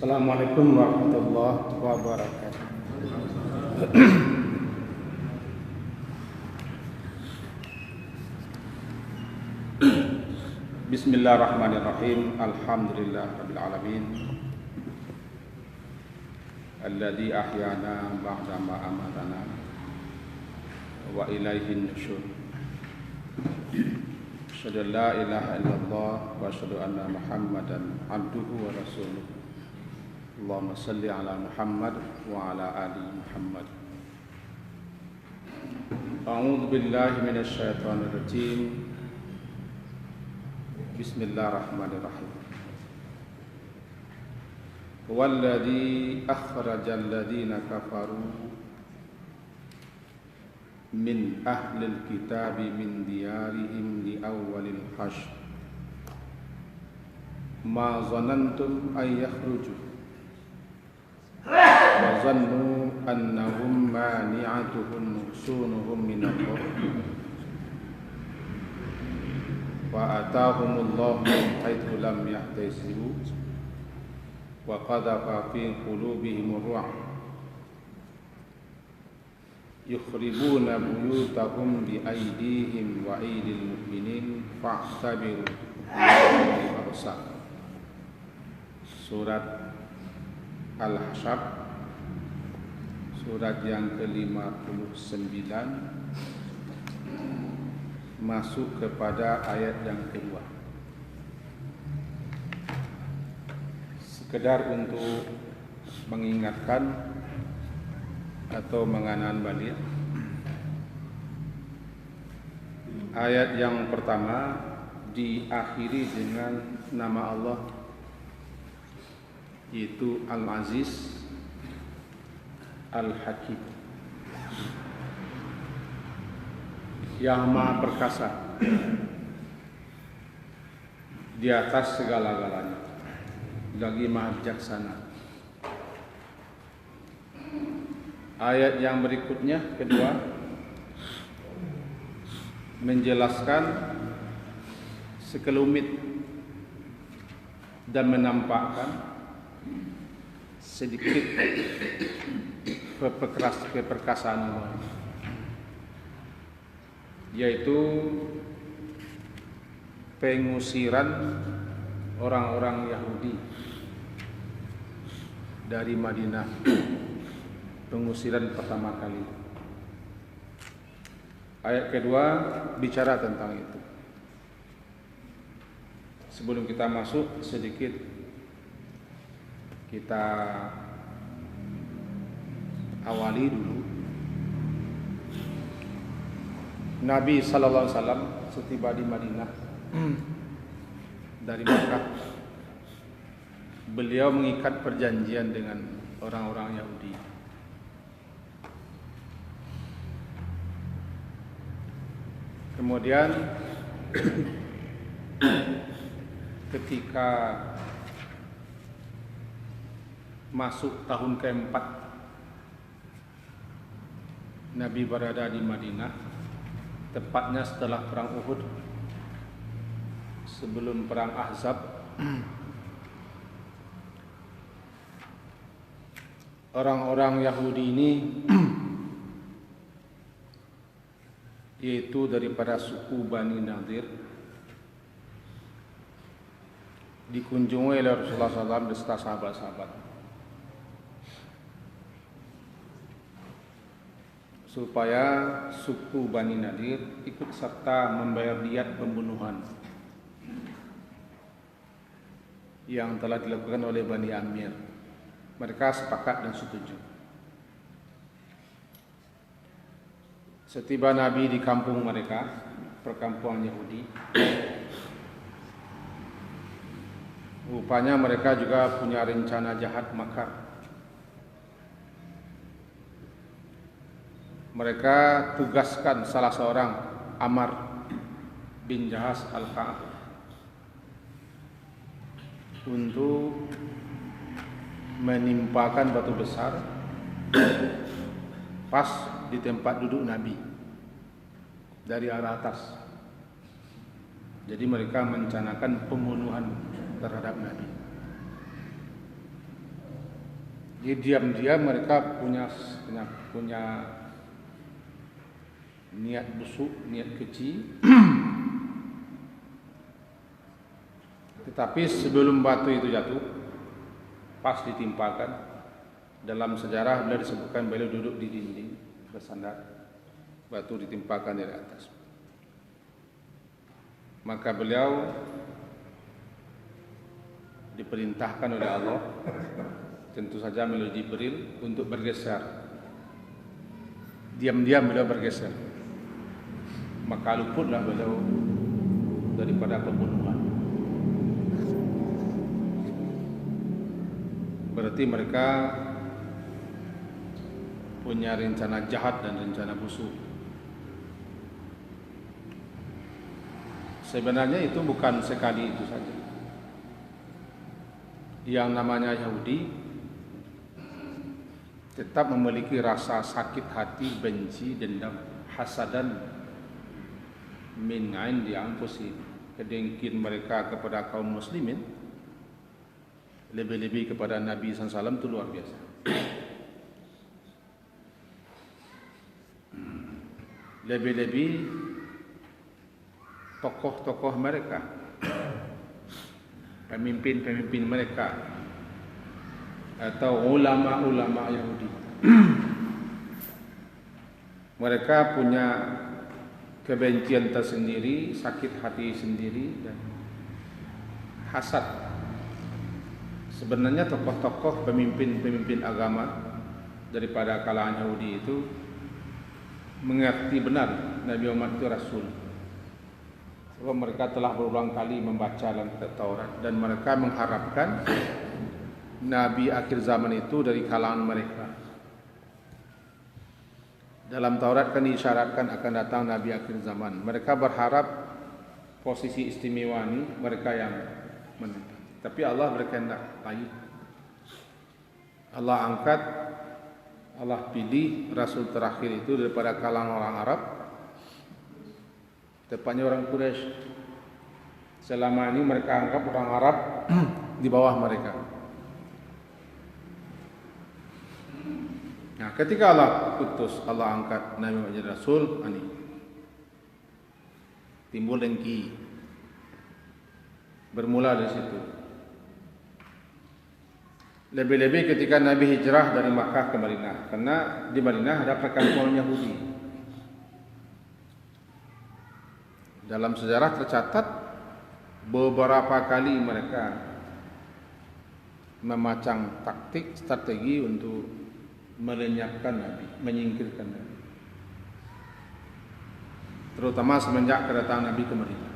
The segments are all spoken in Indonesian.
Assalamualaikum warahmatullahi wabarakatuh. Bismillahirrahmanirrahim. Alhamdulillahirabbil alamin. Alladzi ahyana ba'da ma amatana wa ilaihin nusyur. Asyhadu an la ilaha illallah wa asyhadu anna Muhammadan abduhu wa rasuluh. Allahumma salli ala Muhammad wa ala ali Muhammad. A'udzu billahi minasy syaithanir rajim. Bismillahirrahmanirrahim. Walladzi akhrajal ladzina kafaru min ahlil kitabi min diyarihim li awwalil hashr ma zanantum ay yakhruju wa zannu annahum mani'atuhum nusunuhum min Allah wa atahumullahu min haitsu lam yahtasibu wa qadhafa fi qulubihim ar-ru'b yukhribuna buyutahum bi aydihim wa aydil mu'minin fa'tabiru Surat Al-Hasyr, surat yang ke-59, masuk kepada ayat yang kedua. Sekedar untuk mengingatkan atau mengenang balik, ayat yang pertama diakhiri dengan nama Allah, yaitu Al-Aziz Al-Hakim, yang Maha Perkasa di atas segala-galanya, lagi Maha Bijaksana. Ayat yang berikutnya, kedua, menjelaskan sekelumit dan menampakkan sedikit keperkasaan Allah, yaitu pengusiran orang-orang Yahudi dari Madinah, pengusiran pertama kali. Ayat kedua bicara tentang itu. Sebelum kita masuk, sedikit kita awali dulu. Nabi sallallahu alaihi wasallam setiba di Madinah dari Makkah, beliau mengikat perjanjian dengan orang-orang Yahudi. Kemudian ketika masuk tahun keempat Nabi berada di Madinah, tepatnya setelah perang Uhud, sebelum perang Ahzab, orang-orang Yahudi ini yaitu daripada suku Bani Nadir dikunjungi oleh Rasulullah SAW beserta sahabat-sahabat supaya suku Bani Nadir ikut serta membayar diyat pembunuhan yang telah dilakukan oleh Bani Amir. Mereka sepakat dan setuju. Setiba Nabi di kampung mereka, perkampungan Yahudi, rupanya mereka juga punya rencana jahat makar. Mereka tugaskan salah seorang, Amr bin Jahas Al-Ka'ab, untuk menimpakan batu besar pas di tempat duduk Nabi dari arah atas. Jadi mereka merencanakan pembunuhan terhadap Nabi. Jadi diam-diam mereka punya niat busuk, niat keji. Tetapi sebelum batu itu jatuh, pas ditimpakan, dalam sejarah beliau disebutkan beliau duduk di dinding bersandar, batu ditimpakan dari atas. Maka beliau diperintahkan oleh Allah, tentu saja melalui Jibril, untuk bergeser. Diam-diam beliau bergeser. Maka luputlah beliau daripada pembunuhan. Berarti mereka punya rencana jahat dan rencana busuk. Sebenarnya itu bukan sekali itu saja. Yang namanya Yahudi tetap memiliki rasa sakit hati, benci, dendam, hasadan min 'indi anfusihim, kedengkian mereka kepada kaum muslimin, lebih-lebih kepada Nabi SAW, itu luar biasa. Lebih-lebih tokoh-tokoh mereka, pemimpin-pemimpin mereka, atau ulama-ulama Yahudi. Mereka punya kebencian tersendiri, sakit hati sendiri, dan hasad. Sebenarnya tokoh-tokoh pemimpin-pemimpin agama daripada kalangan Yahudi itu mengerti benar Nabi Muhammad itu Rasul. Sebab mereka telah berulang kali membaca dalam kitab Taurat, dan mereka mengharapkan Nabi akhir zaman itu dari kalangan mereka. Dalam Taurat kan diisyaratkan akan datang Nabi akhir zaman. Mereka berharap posisi istimewa ini mereka yang menempati. Tapi Allah berkehendak lain. Allah angkat, Allah pilih Rasul terakhir itu daripada kalangan orang Arab, tepatnya orang Quraisy. Selama ini mereka anggap orang Arab di bawah mereka. Nah, ketika Allah putus, Allah angkat Nabi Muhammad jadi Rasul, ini timbul dengki. Bermula dari situ. Lebih-lebih ketika Nabi hijrah dari Makkah ke Madinah, karena di Madinah ada perkampungan Yahudi. Dalam sejarah tercatat beberapa kali mereka memacang taktik, strategi untuk melenyapkan Nabi, menyingkirkan Nabi. Terutama semenjak kedatangan Nabi ke Madinah.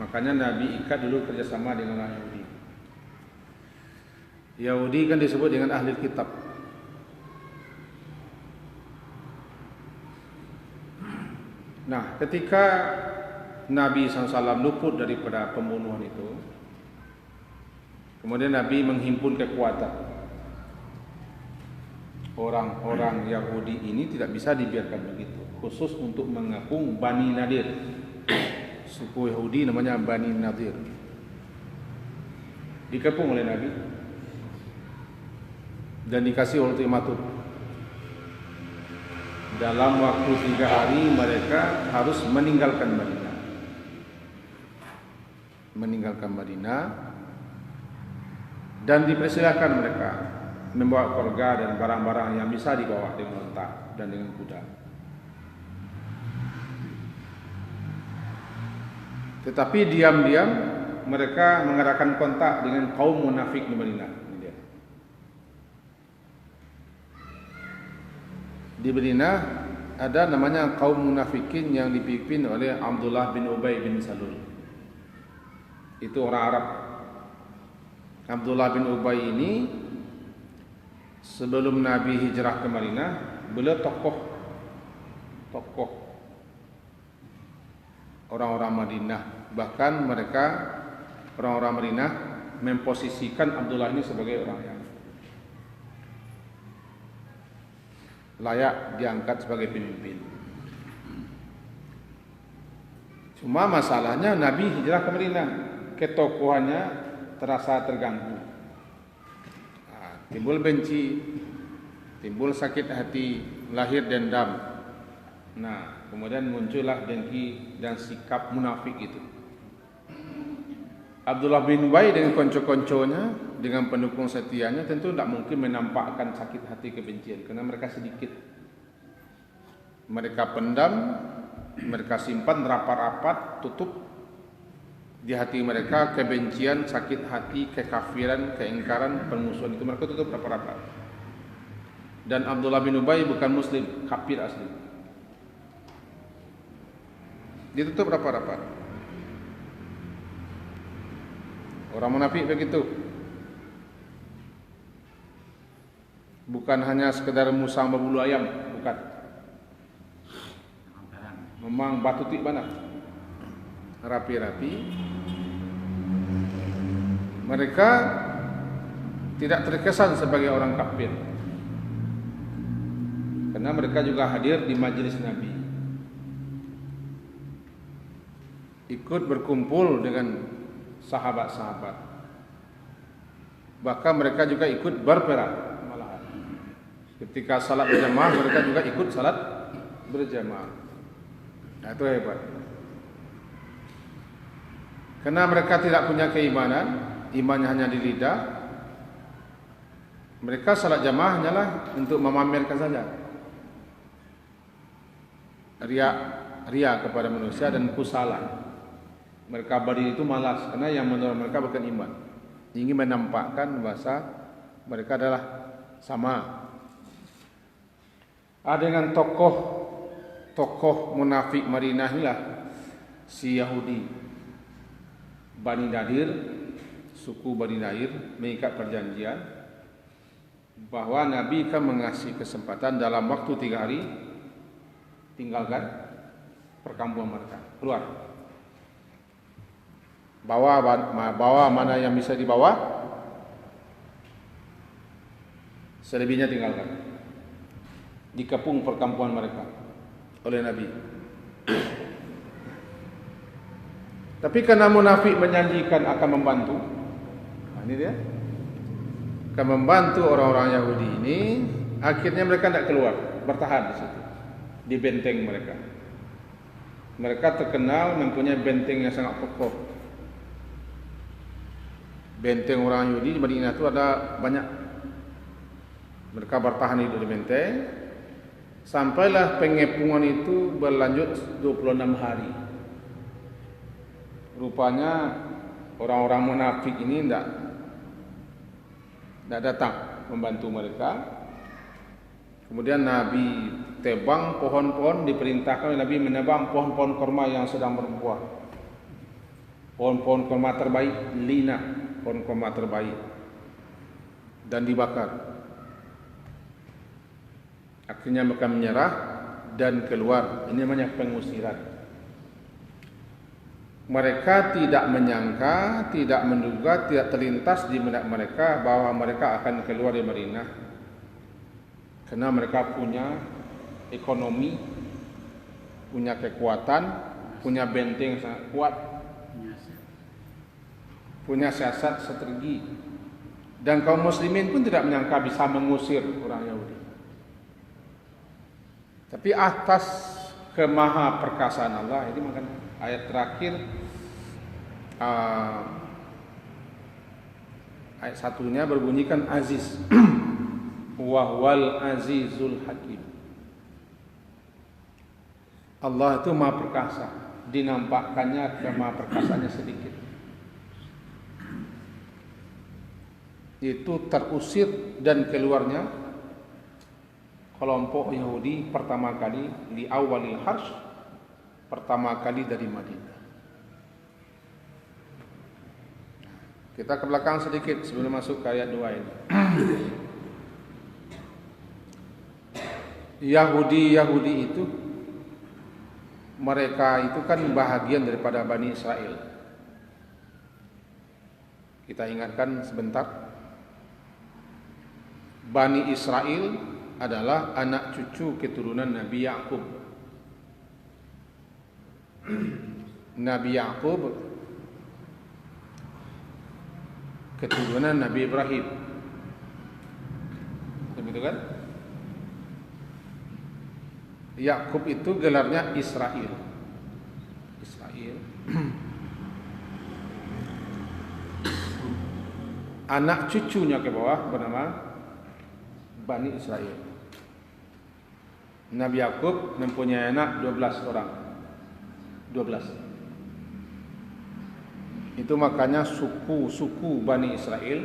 Makanya Nabi ikat dulu kerjasama dengan orang Yahudi. Yahudi kan disebut dengan ahli kitab. Nah, ketika Nabi SAW luput daripada pembunuhan itu, kemudian Nabi menghimpun kekuatan. Orang-orang Yahudi ini tidak bisa dibiarkan begitu, khusus untuk mengepung Bani Nadir. Suku Yahudi namanya Bani Nadir. Dikepung oleh Nabi dan dikasih ultimatum. Dalam waktu 3 hari mereka harus meninggalkan Madinah. Meninggalkan Madinah, dan dipersilakan mereka membawa keluarga dan barang-barang yang bisa dibawa dengan unta dan dengan kuda. Tetapi diam-diam mereka mengadakan kontak dengan kaum munafik di Madinah. Di Madinah ada namanya kaum munafikin yang dipimpin oleh Abdullah bin Ubay bin Salul. Itu orang Arab. Abdullah bin Ubay ini sebelum Nabi hijrah ke Madinah, beliau tokoh orang-orang Madinah. Bahkan mereka orang-orang Madinah memposisikan Abdullah ini sebagai orang yang layak diangkat sebagai pemimpin. Cuma masalahnya Nabi hijrah ke Madinah, ketokohannya terasa terganggu. timbul benci, timbul sakit hati, lahir dendam. Nah, kemudian muncullah dengki dan sikap munafik itu. Abdullah bin Ubay dengan konco-konconya, dengan pendukung setianya tentu tidak mungkin menampakkan sakit hati kebencian karena mereka sedikit. Mereka pendam, mereka simpan rapat-rapat, tutup di hati mereka kebencian, sakit hati, kekafiran, keingkaran, permusuhan itu mereka tutup rapat-rapat. Dan Abdullah bin Ubay bukan muslim, kafir asli. Ditutup rapat-rapat. Orang munafik begitu. Bukan hanya sekedar musang berbulu ayam, bukan. Memang batu tik mana? Rapi-rapi. Mereka tidak terkesan sebagai orang kafir. Karena mereka juga hadir di majelis Nabi. Ikut berkumpul dengan sahabat-sahabat. Bahkan mereka juga ikut berperang malahan. Ketika salat berjamaah mereka juga ikut salat berjamaah. Nah, itu hebat. Karena mereka tidak punya keimanan, imannya hanya di lidah. Mereka salat jamaah hanyalah untuk memamerkan saja. Ria kepada manusia dan kusala. Mereka berdiri itu malas karena yang menurut mereka bukan iman. Ingin menampakkan bahasa mereka adalah sama. Dengan tokoh munafik Madinah inilah si Yahudi Bani Nadir, suku Bani Nadir mengikat perjanjian bahwa Nabi akan mengasih kesempatan dalam waktu 3 hari tinggalkan perkampungan mereka, keluar. Bawa mana yang bisa dibawa, selebihnya tinggalkan. Dikepung perkampungan mereka oleh Nabi. Tapi karena munafik menjanjikan akan membantu, nah ini dia, akan membantu orang-orang Yahudi ini, akhirnya mereka tidak keluar, bertahan di situ, di benteng mereka. Mereka terkenal mempunyai benteng yang sangat kokoh. Benteng orang Yahudi di Madinah itu ada banyak. Mereka bertahan di benteng. Sampailah pengepungan itu berlanjut 26 hari. Rupanya orang-orang munafik ini tidak datang membantu mereka. Kemudian Nabi tebang pohon-pohon, diperintahkan oleh Nabi menebang pohon-pohon kurma yang sedang berbuah. Pohon-pohon kurma terbaik, lina, pohon kurma terbaik, dan dibakar. Akhirnya mereka menyerah dan keluar. Ini namanya pengusiran. Mereka tidak menyangka, tidak menduga, tidak terlintas di benak mereka bahwa mereka akan keluar dari Madinah. Karena mereka punya ekonomi, punya kekuatan, punya benteng yang sangat kuat, punya siasat strategi. Dan kaum muslimin pun tidak menyangka bisa mengusir orang Yahudi. Tapi atas kemaha perkasaan Allah, ini makanya ayat terakhir, ayat satunya berbunyikan aziz. Wahwal azizul hakim. Allah itu maha perkasa, dinampakkannya kemaha perkasaannya sedikit. Itu terusir dan keluarnya kelompok Yahudi pertama kali di awalil harj, pertama kali dari Madinah. Kita ke belakang sedikit sebelum masuk ke ayat 2 ini. Yahudi itu, mereka itu kan bahagian daripada Bani Israel. Kita ingatkan sebentar. Bani Israel adalah anak cucu keturunan Nabi Yakub. Nabi Yakub keturunan Nabi Ibrahim. gitu kan? Yakub itu gelarnya Israel. Israel. Anak cucunya ke bawah bernama Bani Israel. Nabi Yakub mempunyai anak 12 orang. 12. Itu makanya suku Bani Israel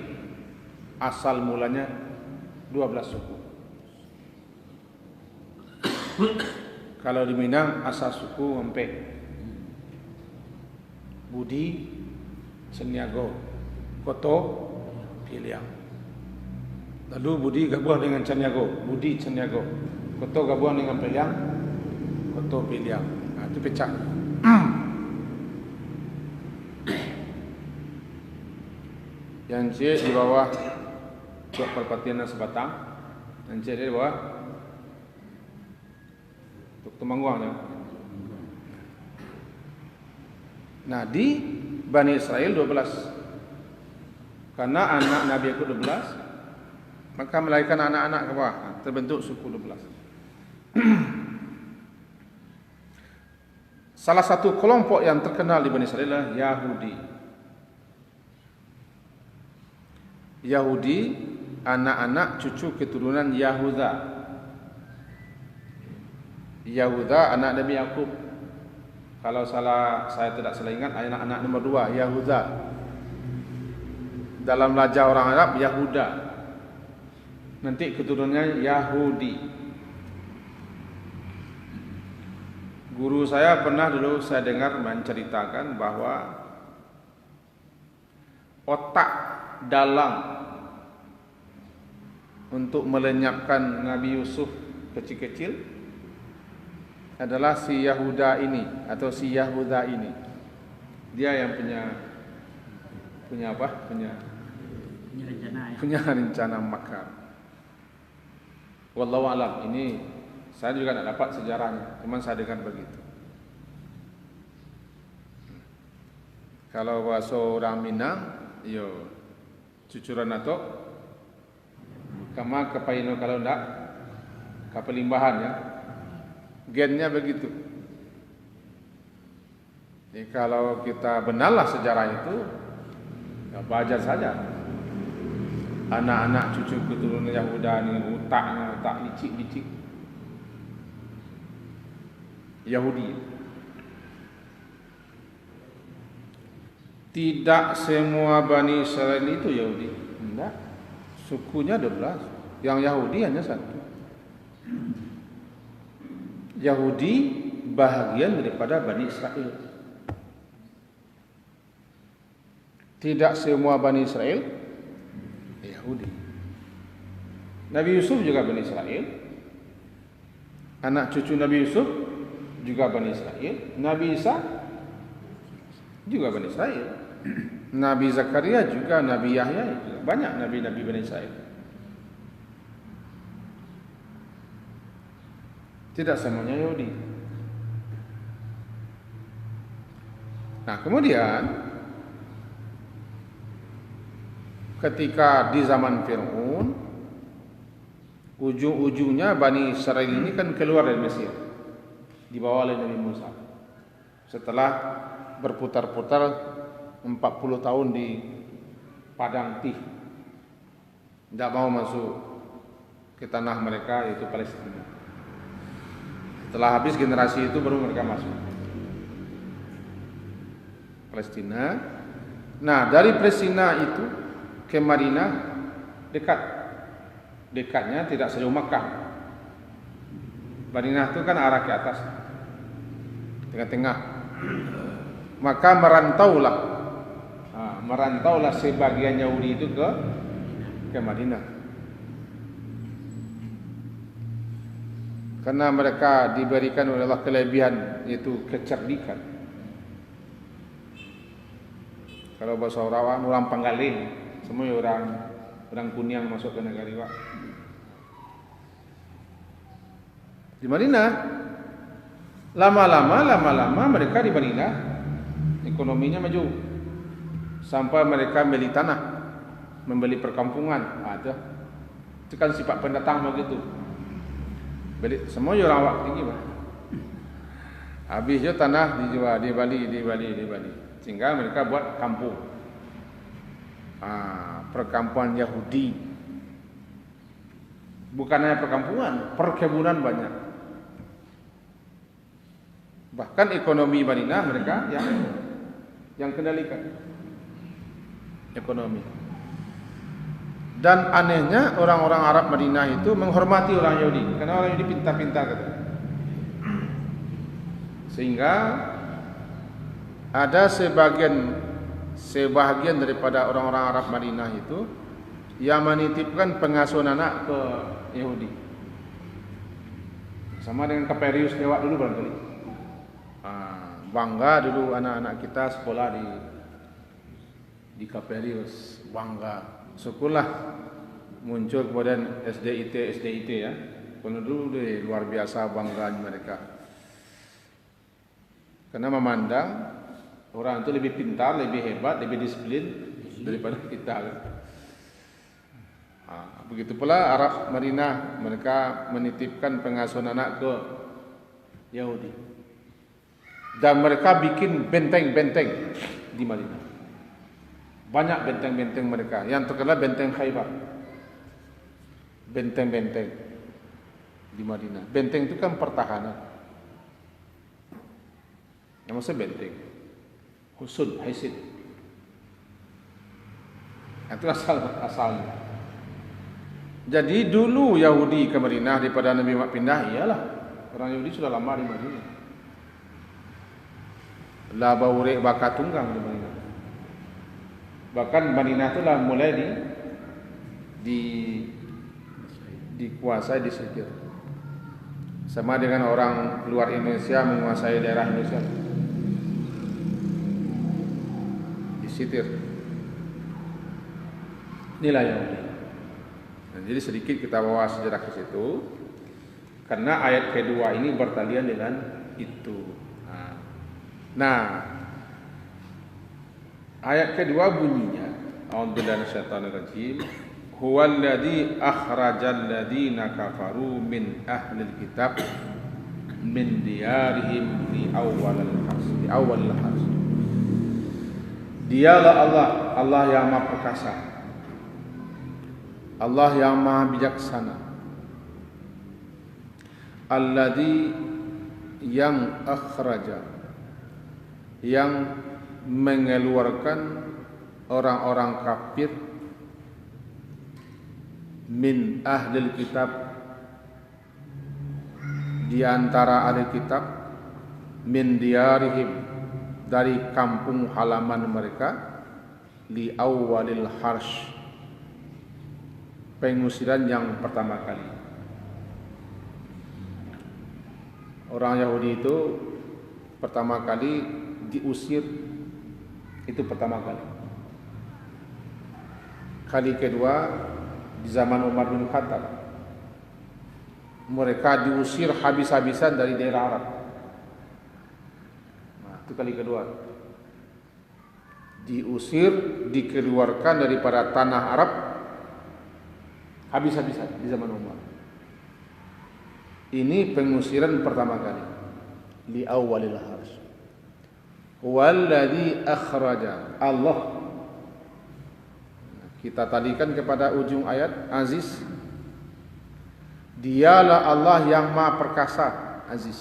asal mulanya 12 suku. Kalau di Minang asal suku Empek, Budi, Ceniago, Koto, Piliang. Lalu Budi gabung dengan Ceniago, Budi Ceniago. Koto gabung dengan Piliang, Koto Piliang. Nah, itu pecah. Yang C di bawah Cok Perpatian Sebatang, yang C di bawah Tuk Temanggung ya. Nah, di Bani Israel 12. Karena anak Nabi Yakub 12, maka melahirkan anak-anak ke bawah, terbentuk suku 12. Salah satu kelompok yang terkenal di Bani Israel adalah Yahudi. Yahudi, anak-anak cucu keturunan Yahuda. Yahuda anak Nabi Yakub. Kalau saya tidak salah ingat, anak-anak nomor 2 Yahuda. Dalam lajar orang Arab Yahuda. Nanti keturunannya Yahudi. Guru saya pernah dulu saya dengar menceritakan bahwa otak dalang untuk melenyapkan Nabi Yusuf kecil-kecil adalah si Yahuda ini atau si Yahuda ini. Dia yang punya apa? Punya rencana makar. Wallahu alam. Ini saya juga tidak dapat sejarahnya, cuma saya dengar begitu. Kalau bahasa orang Minang, yo cucuran atau kama kepaino kalau ndak kepelimbahan ya. Gennya begitu. Jadi kalau kita benarlah sejarah itu, ya wajar saja. Anak-anak cucu keturunan Yahuda ini otak licik-licik. Yahudi. Tidak semua Bani Israel itu Yahudi. Tidak. Sukunya 12. Yang Yahudi hanya 1. Yahudi bahagian daripada Bani Israel. Tidak semua Bani Israel Yahudi. Nabi Yusuf juga Bani Israel. Anak cucu Nabi Yusuf juga Bani Israel. Nabi Isa juga Bani Israel. Nabi Zakaria juga, Nabi Yahya juga. Banyak nabi-nabi Bani Israel. Tidak semuanya Yahudi. Nah, kemudian ketika di zaman Fir'aun, ujung-ujungnya Bani Israel ini kan keluar dari Mesir, dibawa oleh Nabi Musa. Setelah berputar-putar 40 tahun di padang Tih, tidak mau masuk ke tanah mereka, yaitu Palestina. Setelah habis generasi itu baru mereka masuk Palestina. Nah, dari Palestina itu ke Madinah dekat. Dekatnya tidak sejauh Makkah. Madinah itu kan arah ke atas, tengah-tengah. Maka merantaulah sebagian Yahudi itu ke Madinah. Karena mereka diberikan oleh Allah kelebihan, yaitu kecerdikan. Kalau bahasa orang Panggaling, semua orang Kuniang masuk ke negara Iwak. Di Madinah, lama-lama mereka di Madinah ekonominya maju, sampai mereka beli tanah, membeli perkampungan. Ada Itu kan sifat pendatang begitu. Balik semua orang awak tinggi bah. Habis je tanah dijual di Bali. Sehingga mereka buat kampung. Perkampungan Yahudi. Bukan hanya perkampungan, perkebunan banyak. Bahkan ekonomi Madinah mereka yang kendalikan ekonomi. Dan anehnya orang-orang Arab Madinah itu menghormati orang Yahudi karena orang Yahudi pintar-pintar kata. Sehingga ada sebahagian daripada orang-orang Arab Madinah itu yang menitipkan pengasuhan anak ke Yahudi. Sama dengan Kaperius lewat dulu barangkali. Bangga dulu anak-anak kita sekolah di Kaperius, bangga. Syukurlah muncul kemudian SDIT ya. Kalau dulu luar biasa bangga mereka. Karena memandang orang itu lebih pintar, lebih hebat, lebih disiplin daripada kita. Begitu pula Arab Madinah, mereka menitipkan pengasuhan anak ke Yahudi. Dan mereka bikin benteng-benteng di Madinah. Banyak benteng-benteng mereka. Yang terkenal benteng Khaybar. Benteng-benteng di Madinah. Benteng itu kan pertahanan. Yang maksudnya benteng. Husun, haisin. Itu asalnya. Jadi dulu Yahudi ke Madinah daripada Nabi Muhammad pindah, iyalah. Orang Yahudi sudah lama di Madinah. La baurek bakat tunggang di Madinah. Bahkan Madinah itu lah mulai dikuasai, disisir. Sama dengan orang luar Indonesia menguasai daerah Indonesia. Disisir. Inilah Yahudi. Nah, jadi sedikit kita bawa sejarah ke situ. Karena ayat kedua ini bertalian dengan itu. Nah, ayat kedua bunyinya, a'udzubillahi minasyaitonir rajim, huwallazi akhrajal ladzina kafaru min ahlil kitab min diyarihim li awwalil hasr. Dialah Allah yang Maha Perkasa. Allah yang Maha Bijaksana. Alladzi yang akhraja, yang mengeluarkan orang-orang kafir min ahlil kitab, di antara ahli kitab, min diyarihim, dari kampung halaman mereka, li awwalil harsh, pengusiran yang pertama kali. Orang Yahudi itu pertama kali diusir, itu pertama kali. Kali kedua di zaman Umar bin Khattab, mereka diusir habis-habisan dari daerah Arab. Nah, itu kali kedua. Diusir, dikeluarkan daripada tanah Arab habis-habisan di zaman Umar. Ini pengusiran pertama kali. Li awwalil harsh. Walladzi akhraja, Allah. Kita talikan kepada ujung ayat Aziz. Dialah Allah yang Maha Perkasa, Aziz.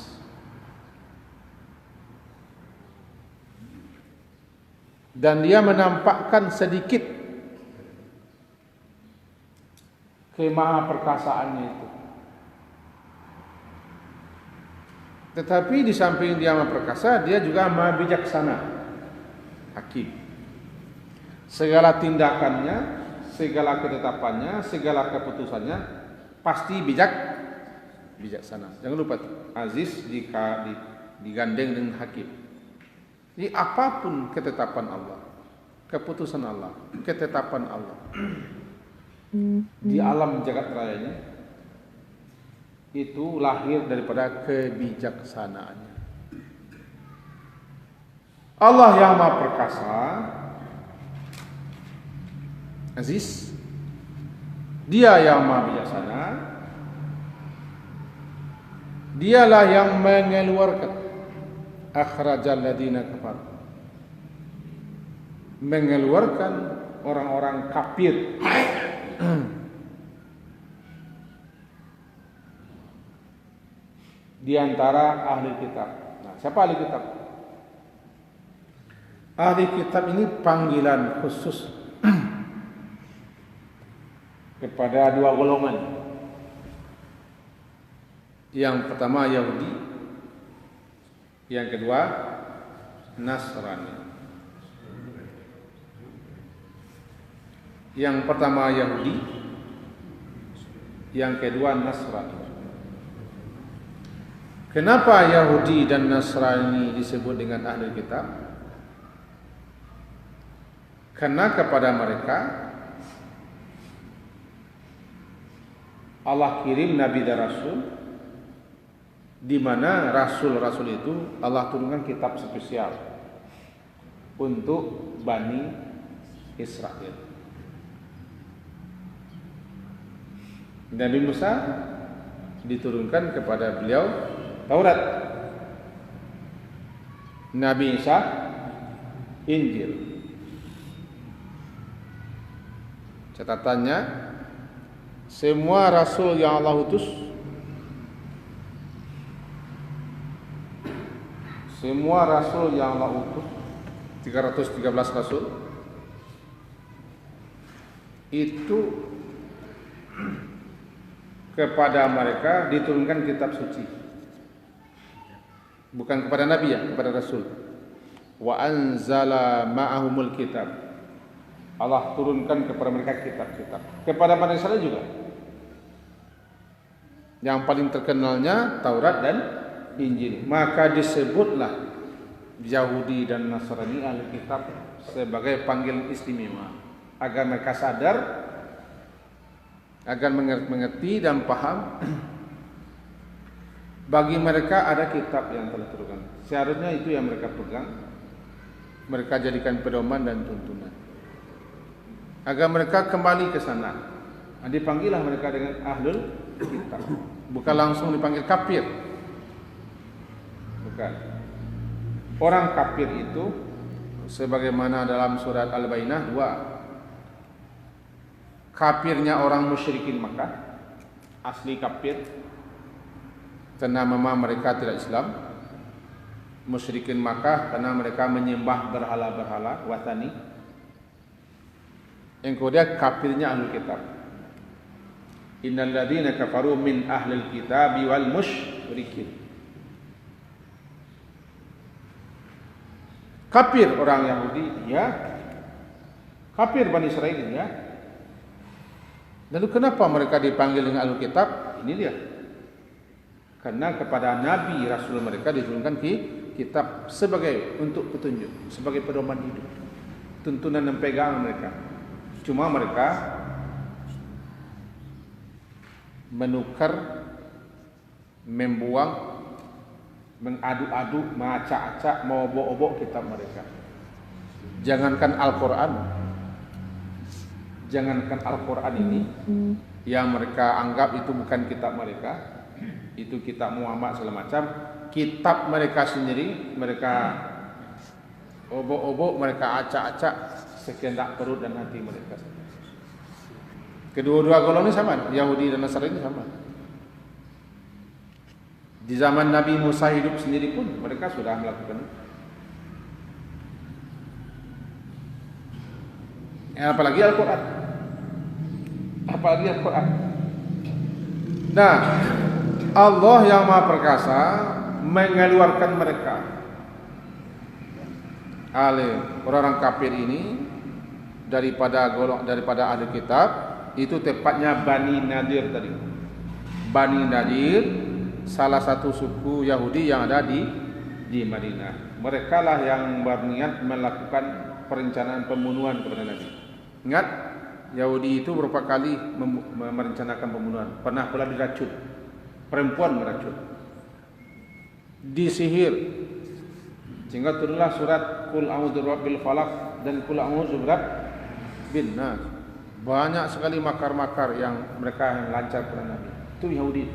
Dan dia menampakkan sedikit kemaha perkasaannya itu. Tetapi di samping dia Maha Perkasa, dia juga Maha Bijaksana, Hakim. Segala tindakannya, segala ketetapannya, segala keputusannya pasti bijaksana. Jangan lupa Aziz digandeng dengan Hakim. Jadi apapun ketetapan Allah, keputusan Allah, ketetapan Allah di alam jagat rayanya, itu lahir daripada kebijaksanaannya. Allah yang Maha Perkasa, Aziz, Dia yang Maha Bijaksana. Dialah yang mengeluarkan akhrajal ladina kafar, mengeluarkan orang-orang kafir di antara ahli kitab. Nah, siapa ahli kitab? Ahli kitab ini panggilan khusus kepada dua golongan. Yang pertama Yahudi, yang kedua Nasrani. Yang pertama Yahudi, yang kedua Nasrani. Kenapa Yahudi dan Nasrani disebut dengan ahli kitab? Karena kepada mereka Allah kirim Nabi dan Rasul, di mana Rasul-Rasul itu Allah turunkan kitab spesial untuk Bani Israel. Nabi Musa diturunkan kepada beliau Taurat, Nabi Isa Injil. Catatannya, semua Rasul yang Allah utus, semua Rasul yang Allah utus, 313 Rasul, itu kepada mereka diturunkan kitab suci. Bukan kepada Nabi ya, kepada Rasul. Wa anzala ma'ahumul kitab. Allah turunkan kepada mereka kitab-kitab. Kepada Bani Israel juga. Yang paling terkenalnya Taurat dan Injil. Maka disebutlah Yahudi dan Nasrani ahli kitab sebagai panggilan istimewa, agar mereka sadar, agar mengerti dan paham. Bagi mereka ada kitab yang telah turunkan. Seharusnya itu yang mereka pegang, mereka jadikan pedoman dan tuntunan, agar mereka kembali ke sana. Dipanggillah mereka dengan ahlul kitab, bukan langsung dipanggil kafir. Bukan. Orang kafir itu sebagaimana dalam surat Al-Bayyinah 2. Kafirnya orang musyrikin Makkah, asli kafir karena memang mereka tidak Islam. Musyrikin Makkah karena mereka menyembah berhala-berhala watani. Yang kedua kafirnya ahlul kitab. Innal ladzina kafaru min ahlil kitabi wal musyrikin. Kafir orang Yahudi, ya. Kafir Bani Israel, ya. Lalu kenapa mereka dipanggil dengan ahlul kitab? Ini dia. Karena kepada Nabi Rasul mereka diturunkan kitab sebagai untuk petunjuk, sebagai pedoman hidup, tuntunan dan pegangan mereka. Cuma mereka menukar, membuang, mengadu-adu, mengacak-acak, mengobok-obok kitab mereka. Jangankan Al-Quran ini yang mereka anggap itu bukan kitab mereka, itu kitab Muhammad segala macam, kitab mereka sendiri mereka obok-obok, mereka acak-acak sekehendak perut dan hati mereka. Kedua-dua golongan ini sama, Yahudi dan Nasrani ini sama. Di zaman Nabi Musa hidup sendiri pun mereka sudah melakukan. Apalagi Al-Quran. Nah, Allah yang Maha Perkasa mengeluarkan mereka, orang-orang kafir ini daripada ahli kitab. Itu tepatnya Bani Nadir tadi. Bani Nadir salah satu suku Yahudi yang ada di Madinah. Mereka lah yang berniat melakukan perencanaan pembunuhan kepada Nabi. Ingat, Yahudi itu beberapa kali merencanakan pembunuhan. Pernah pula diracun, perempuan meracun, disihir, sehingga turunlah surat Qul a'udzu birabbil falaq dan Qul a'udzu birabbin nas. Banyak sekali makar-makar yang mereka lancar kepada Nabi. Itu Yahudi.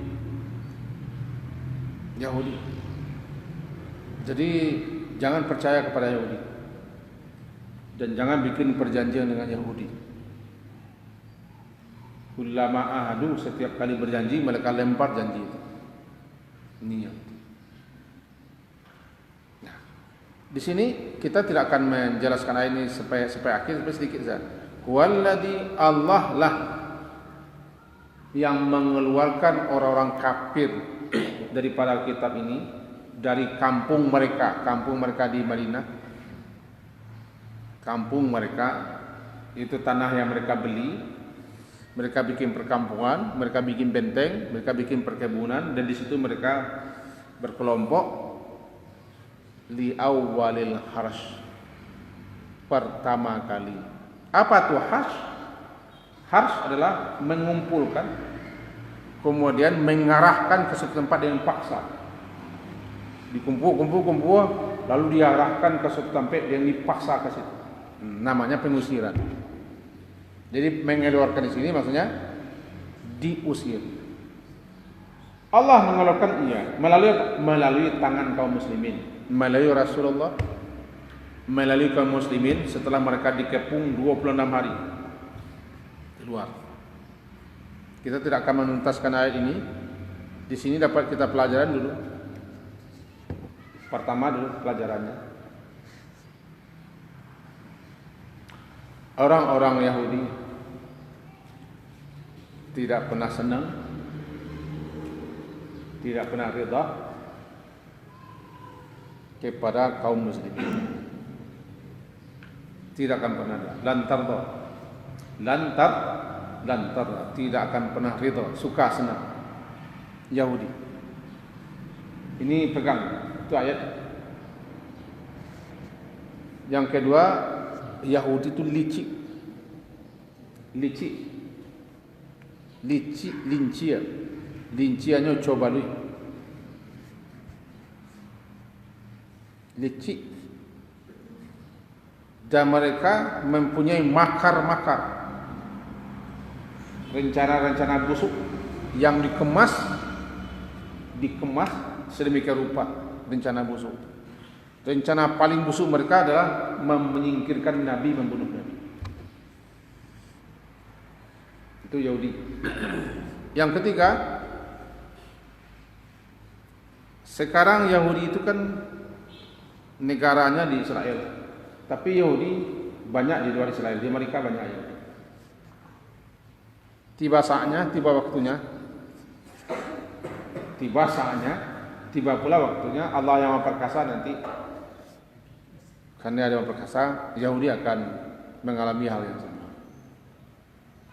Jadi jangan percaya kepada Yahudi. Dan jangan bikin perjanjian dengan Yahudi. Kullama ahadu, setiap kali berjanji mereka lempar janji itu. Niat. Nah, di sini kita tidak akan menjelaskan ayat ini sampai akhir, sampai sedikit saja. Walladzi Allah lah yang mengeluarkan orang-orang kafir daripada kitab ini dari kampung mereka di Madinah. Kampung mereka itu tanah yang mereka beli. Mereka bikin perkampungan, mereka bikin benteng, mereka bikin perkebunan, dan di situ mereka berkelompok li awwalil harsh, pertama kali. Apa tuh harsh? Harsh adalah mengumpulkan, kemudian mengarahkan ke suatu tempat dengan paksa. Dikumpul, lalu diarahkan ke suatu tempat yang dipaksa ke situ. Namanya pengusiran. Jadi mengeluarkan di sini maksudnya diusir. Allah mengeluarkan melalui tangan kaum muslimin, melalui Rasulullah, melalui kaum muslimin setelah mereka dikepung 26 hari keluar. Kita tidak akan menuntaskan ayat ini. Di sini dapat kita pelajaran dulu. Pertama dulu pelajarannya. Orang-orang Yahudi tidak pernah senang, tidak pernah ridha kepada kaum muslimin. Tidak akan pernah lantar tidak akan pernah ridha, suka senang Yahudi. Ini pegang itu ayat. Yang kedua, Yahudi itu linciannya coba lui. Licik. Dan mereka mempunyai makar-makar, rencana-rencana busuk yang dikemas sedemikian rupa. Rencana busuk. Rencana paling busuk mereka adalah menyingkirkan Nabi, membunuh Nabi. Itu Yahudi. Yang ketiga, sekarang Yahudi itu kan negaranya di Israel, tapi Yahudi banyak di luar Israel. Di Amerika banyak Yahudi. Tiba pula waktunya Allah yang Maha Perkasa nanti. Karena ada yang perkasa, Yahudi akan mengalami hal yang sama.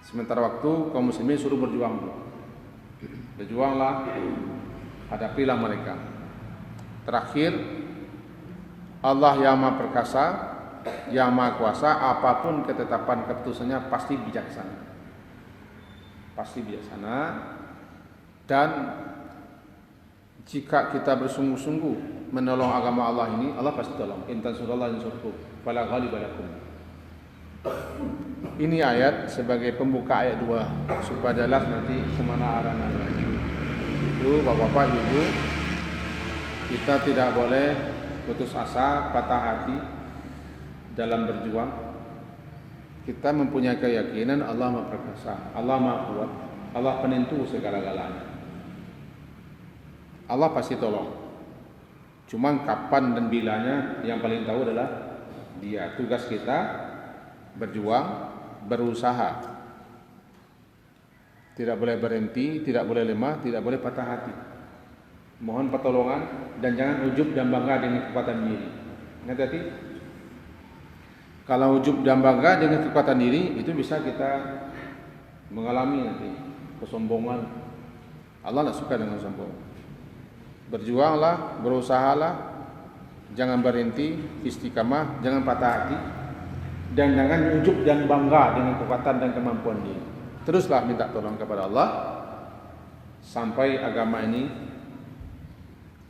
Sementara waktu kaum muslimin suruh berjuang. Berjuanglah, hadapilah mereka. Terakhir, Allah yang Maha Perkasa, yang Maha Kuasa, apapun ketetapan keputusannya pasti bijaksana. Dan jika kita bersungguh-sungguh menolong agama Allah ini, Allah pasti tolong. In tansurullaha yansurkum fala ghaliba lakum. Ini ayat sebagai pembuka ayat 2 supaya jelas nanti kemana arahnya lagi. Itu Bapak-bapak, Ibu, kita tidak boleh putus asa, patah hati dalam berjuang. Kita mempunyai keyakinan Allah Maha Perkasa, Allah Maha Kuat, Allah penentu segala-galanya. Allah pasti tolong. Cuman kapan dan bilanya yang paling tahu adalah Dia. Tugas kita berjuang, berusaha. Tidak boleh berhenti, tidak boleh lemah, tidak boleh patah hati. Mohon pertolongan dan jangan ujub dan bangga dengan kekuatan diri. Hati-hati. Kalau ujub dan bangga dengan kekuatan diri, itu bisa kita mengalami nanti kesombongan. Allah tidak suka dengan sombong. Berjuanglah, berusahalah, jangan berhenti, istiqamah, jangan patah hati, dan jangan ujub dan bangga dengan kekuatan dan kemampuan diri. Teruslah minta tolong kepada Allah sampai agama ini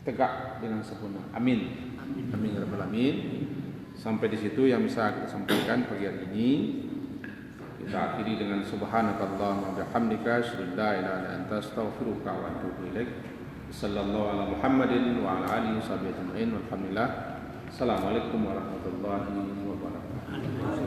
tegak dengan sempurna. Amin. Amin ya rabbal alamin. Sampai di situ yang bisa kita sampaikan pagi hari ini. Kita akhiri dengan subhanakallahumma wa bihamdika asyhadu an la ilaha illa anta astaghfiruka wa atubu ilaik. Sallallahu ala Muhammadin wa ala alihi washabihi ajma'in. Walhamdulillah. Assalamualaikum warahmatullahi wabarakatuh.